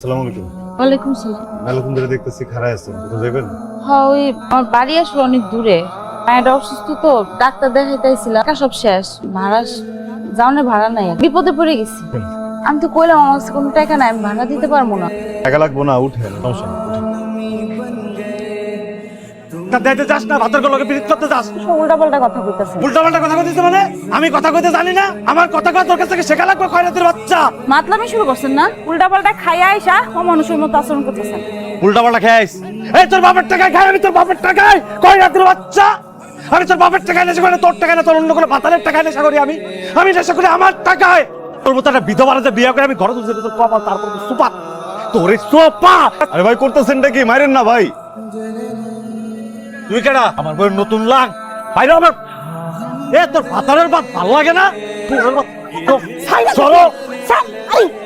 আসসালামু আলাইকুম। ওয়ালাইকুম সালাম। মেলাকুম ধরে দেখতেছি খাড়ায় আছেন, কোথাও যাবেন? হ্যাঁ, ওই আমার বাড়ি আসলে অনেক দূরে, মায়ের অসুস্থ তো, ডাক্তার দেখাইতেছিলাম, টাকা সব শেষ, যাওয়ানোর ভাড়া নাই, বিপদে পড়ে গেছি। আমি তো কইলাম আমার কাছে কোনো টাকা নাই, আমি ভাড়া দিতে পারবো না। টাকা লাগবো না, উঠেন, সমস্যা নেই, উঠেন। দাইতে যাস না, ভাতের গলকে বিরিত করতে যাস। উল্টাপাল্টা কথা কইতাছেন। উল্টাপাল্টা কথা কইতেছ মানে? আমি কথা কইতে জানি না? আমার কথা কয় তোর কাছ থেকে শেখা লাগবে, খয়রাতের বাচ্চা। মাতলামি শুরু করছেন না? উল্টাপাল্টা খাইয়া আইসা মানুষের মতো আচরণ করতেছেন। উল্টাপাল্টা খাইস? এই তোর বাপের টাকায় খাই, আমি তোর বাপের টাকায়, খয়রাতের বাচ্চা। আমি তোর বাপের টাকায় নেশা করি, তোর টাকায় না, তোর অন্য কোনো ভাতারের টাকায় নেশা করি। আমি নেশা করি আমার টাকায়। তোর মতো একটা বিধবা যে বিয়ে করে আমি ঘরে তুলছি, তোর কপাল, তারপর সুপা তোর সোপা। আরে ভাই করতেছেনটা কি? মাইরেন না ভাই। তুই কেডা? আমার বইয়ের নতুন লাগ বাইরে আমার। এ তোর ভাতারের ভাত ভালো লাগে না? চলো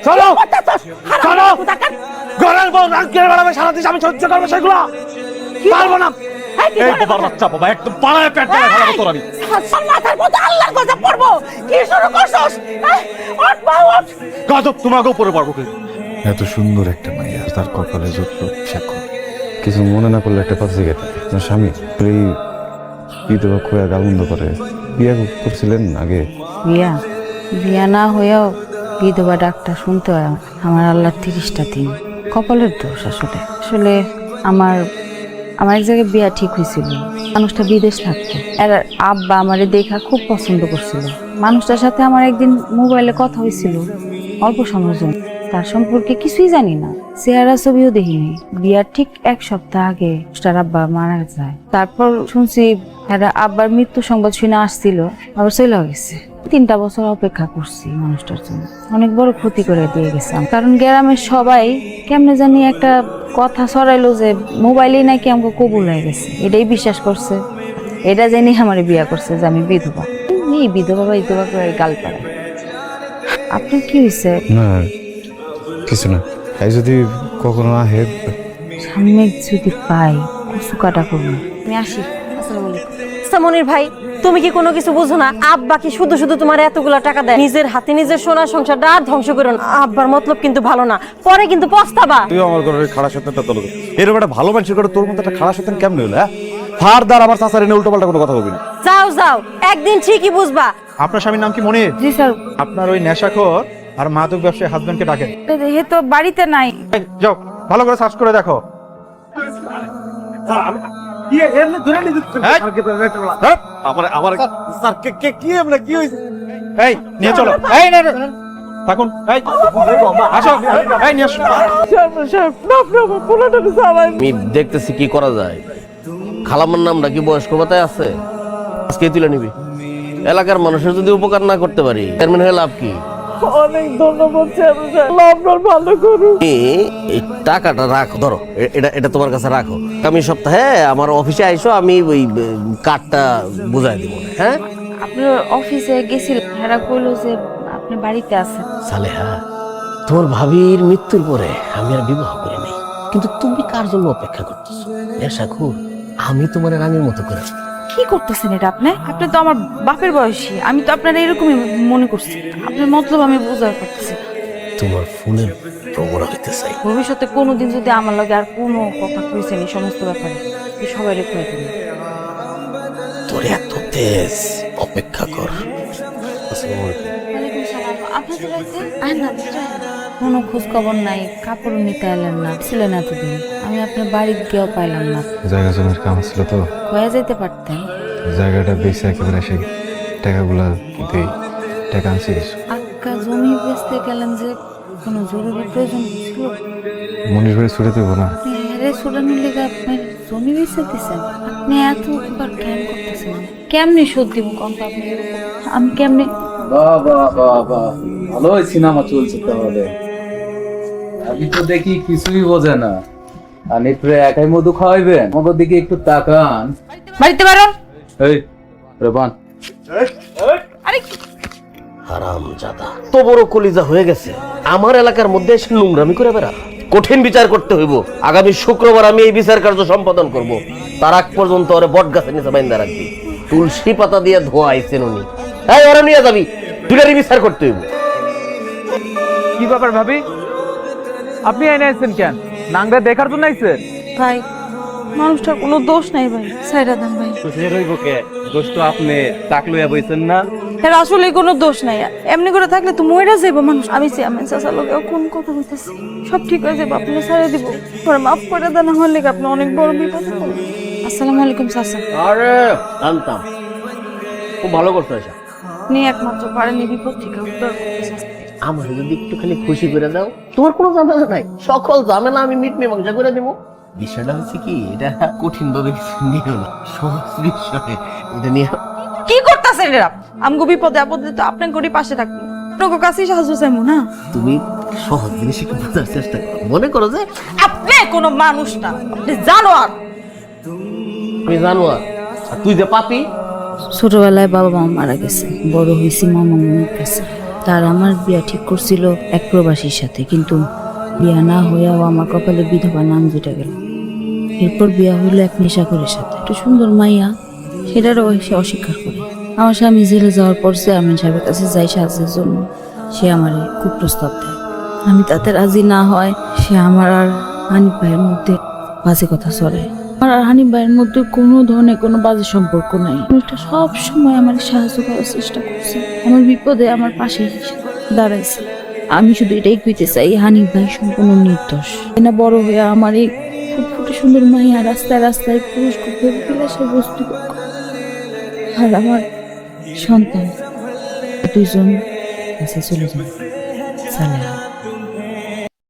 চলো চলো, ঘরের বউ রাগ করে বেড়াবে সারাদিন, আমি সহ্য করবো সেগুলো পারবো না। এই বাবার বাচ্চা বাবা, একদম পাড়ায় পেট ফেলে ফেলাবো তোর আমি। মাথার মধ্যে আল্লাহর কথা পড়বো, কি শুরু করছস? ওঠ মা, ওঠ। গজব তোমাকে উপরে পারবো কি? এত সুন্দর একটা মাইয়া, তার কপালে জুটল সাক্ষ্য। কিছু মনে না করলে একটা কথা জিজ্ঞেস, আপনার স্বামী এই বিধবা খোয়া গালমন্দ করে বিয়ে করছিলেন আগে? বিয়া বিয়া না হয়েও বিধবা ডাক্তার শুনতে হয় আমার আল্লাহর 30টা দিন। কপালের দোষ আসলে। আসলে আমার আমার এক জায়গায় বিয়া ঠিক হয়েছিল, মানুষটা বিদেশ থাকতো। এর আব্বা আমারে দেখা খুব পছন্দ করছিল। মানুষটার সাথে আমার একদিন মোবাইলে কথা হয়েছিল অল্প সময়ের জন্য। তার সম্পর্কে কিছুই জানি না, চেহারা ছবিও দেখিনি। বিয়ার ঠিক 1 সপ্তাহ আগে তার আব্বা মারা যায়। তারপর শুনছি এরা আব্বার মৃত্যু সংবাদ শুনে আসছিল, আবার চলে গেছে। 3টা বছর অপেক্ষা করছি মানুষটার জন্য, অনেক বড় ক্ষতি করে দিয়ে গেছে। কারণ গ্রামের সবাই কেমনে জানি একটা কথা ছড়াইলো যে মোবাইলেই নাকি আমাকে কবুল হয়ে গেছে, এটাই বিশ্বাস করছে। এটা জেনে আমার বিয়া করছে যে আমি বিধবা। এই বিধবা বা বিধবা করে গাল পাড়ায়। আপনার কি হয়েছে? না কিছু না, এই যদি কখনো আহে। সামনে যদি পাই কচু কাটা করবো। আমি আসি। আসসালামু আলাইকুম। মনির ভাই, তুমি কি কোনো কিছু বুঝো না? আব্বা কি শুধু শুধু তোমার এতগুলা টাকা দেয়? নিজের হাতে নিজের সোনা সংসারটা আর ধ্বংস করো না। আব্বার মতলব কিন্তু ভালো না, পরে কিন্তু পস্তাবা। তুই আমার ঘরের খাড়া সত্যানটা তোলো। এরকম একটা ভালো মানুষের ঘরে তোর মতো একটা খাড়া সত্যান কেমন হলো? হ্যাঁ, ফারদার আমার চাচার এনে উল্টো পাল্টা কোনো কথা বলবি না। যাও যাও, একদিন ঠিকই বুঝবা। আপনার স্বামীর নাম কি মনির? জি স্যার। আপনার ওই নেশাখোর আর মাদক ব্যবসায়ী হাজবেন্ডকে ডাকেন। হে তো বাড়িতে নাই। এই, যাও ভালো করে সার্চ করে দেখো। এই নিয়ে চলো, এই না থাকুন, এই আসো, এই নিয়ে আসো। আমি দেখতেছি কি করা যায়। খালামার নামটা কি বয়স্ক ভাতায় আছে? আজকে তুলে নিবি। এলাকার মানুষের যদি উপকার না করতে পারি, চেয়ারম্যান হয়ে লাভ কি? অনেক ধন্যবাদ আপনার ভালো করুন। এই টাকাটা রাখো, ধরো এটা তোমার কাছে রাখো। আগামী সপ্তাহে আমার অফিসে আইসো, আমি ওই কার্ডটা বুঝাই দিব। হ্যাঁ, আপনার অফিসে গেছিল, হেরা কইলো যে আপনি বাড়িতে আছেন। সালেহা, তোমার ভাবির মৃত্যুর পরে আমি আর বিবাহ করি নাই, কিন্তু তুমি কার জন্য অপেক্ষা করতেছো? নেশাখোর, আমি তোমার রানীর মতো করে। কি করতেছেন এটা আপনি? আপনি তো আমার বাপের বয়সী, আমি তো আপনার এরকমই মনে করছি। আপনার মতলব আমি বুঝতে পারতেছি। তোমার ফোনের প্রবণা হইতে চাই। ভবিষ্যতে কোনোদিন যদি আমার লগে আর কোনো কথা কইছেন এই সমস্ত ব্যাপারে, সবাই রেখে দিন। তোর এত তেজ, অপেক্ষা কর। কোনো খোঁজ খবর নাই, কাপড় নিতে এলেন না, ছিলেন এতদিন। আমি আপনার বাড়িতে গিয়েও পাইলাম না। জায়গা জমির কাম ছিল তো, হয়ে যেতে পারতেন। জায়গাটা বেশি একেবারে সেই টাকাগুলা দিই, টাকা আনছি কিছু। আক্কা জমি বেচতে গেলেন যে কোনো জরুরি প্রয়োজন ছিল? মনির বাড়ি ছুটে দেবো না? আপনি হেরে ছোটানোর লেগে আপনার জমি বেচে দিচ্ছেন? আপনি এত উপকার কেন করতেছেন? কেমনে শোধ দিব কম আপনি? আমি কেমনে? ভালোই সিনেমা চলছে তাহলে। আমি তো দেখি কিছুই বোঝে না। আর একটু একাই মধু খাওয়াইবেন, আমাদের দিকে একটু তাকান। বাড়িতে বারণ। এই রেবান, আরে হারামজাদা, তো বড় কলিজা হয়ে গেছে, আমার এলাকার মধ্যে এসে নোংরামি করে বেড়া। কঠিন বিচার করতে হইব। আগামী শুক্রবার আমি এই বিচার কার্য সম্পাদন করব। তার আগ পর্যন্ত ওরে বট গাছের নিচে বাইন্দা রাখবি। তুলসী পাতা দিয়ে ধোয়া আইছেন উনি। এই ওরা নিয়ে যাবি, দুটারই বিচার করতে হইব। কি ব্যাপার ভাবি? আপনি এনে আইছেন কেন? নাংরা দেখার জন্য আইছেন? ভাই মানুষটার কোনো দোষ নাই ভাই, সাইরা দেন ভাই। খুশি রইব কে? দোষ তো আপনি টাক লইয়া বইছেন না। এর আসলে কোনো দোষ নাই, এমনি করে থাকলে তো মইরা যাইব মানুষ। আমি চেয়ারম্যান চাচা লোকে কোন কথা বলতেছি, সব ঠিক হয়ে যাবে, আপনি ছেড়ে দিব। পরে মাফ করে দেন, আমার লেগে আপনি অনেক বড় বিপদ করবেন। আসসালামু আলাইকুম চাচা। আরে জানতাম, খুব ভালো করছো এসা। আপনি একমাত্র পারেন এই বিপদ থেকে উদ্ধার করতে চাচা। আমার যদি একটুখানি খুশি করে দাও, তোমার কোনো ঝামেলা নাই, সকল ঝামেলা আমি মিট মীমাংসা করে দেবো। বিষয়টা হচ্ছে কি, এটা কঠিন ভাবে কিছু নিও না, সহজ বিষয় এটা নিয়ে। কি করতেছেন এরা? আমগো বিপদে আপদে তো আপনার করি পাশে থাকবো, আপনার কাছেই সাহায্য চাইবো না। তুমি সহজ জিনিস একটু বোঝার চেষ্টা করো, মনে করো যে আপনি কোনো মানুষ না, আপনি জানোয়ার। আমি জানো আর তুই যে পাপি। ছোটবেলায় বাবা মা মারা গেছে, বড় হয়েছি মামা মামার কাছে। তার আমার বিয়া ঠিক করছিল এক প্রবাসীর সাথে, কিন্তু বিয়া না হইয়াও আমার কপালে বিধবা নাম জুটে গেল। এরপর বিয়া হইলো এক নেশাখোরের সাথে, একটু সুন্দর মাইয়া, সেটারও সে অস্বীকার করে। আমার স্বামী জেলে যাওয়ার পর চেয়ারম্যান সাহেবের কাছে যাই সাহায্যের জন্য, সে আমার কুপ্রস্তাব দেয়। আমি তাতে রাজি না হয়, সে আমার আর হানিফ ভাইয়ের মধ্যে বাজে কথা চলে। আমার আর হানিফ ভাইয়ের মধ্যে কোনো ধরনের কোনো বাজে সম্পর্ক নাই। মানুষটা সব সময় আমার সাহায্য করার চেষ্টা করছে, আমার বিপদে আমার পাশে দাঁড়াইছে। আমি শুধু এটাই কইতে চাই, হানিফ ভাই সম্পূর্ণ নির্দোষ। না বড় হয়ে আমার এই ফুটফুটে সুন্দর মাইয়া রাস্তায় রাস্তায় পুরস্কার বিলাসের বস্তু, আর আমার সন্তান দুইজন কাছে চলে যান। সালেহা।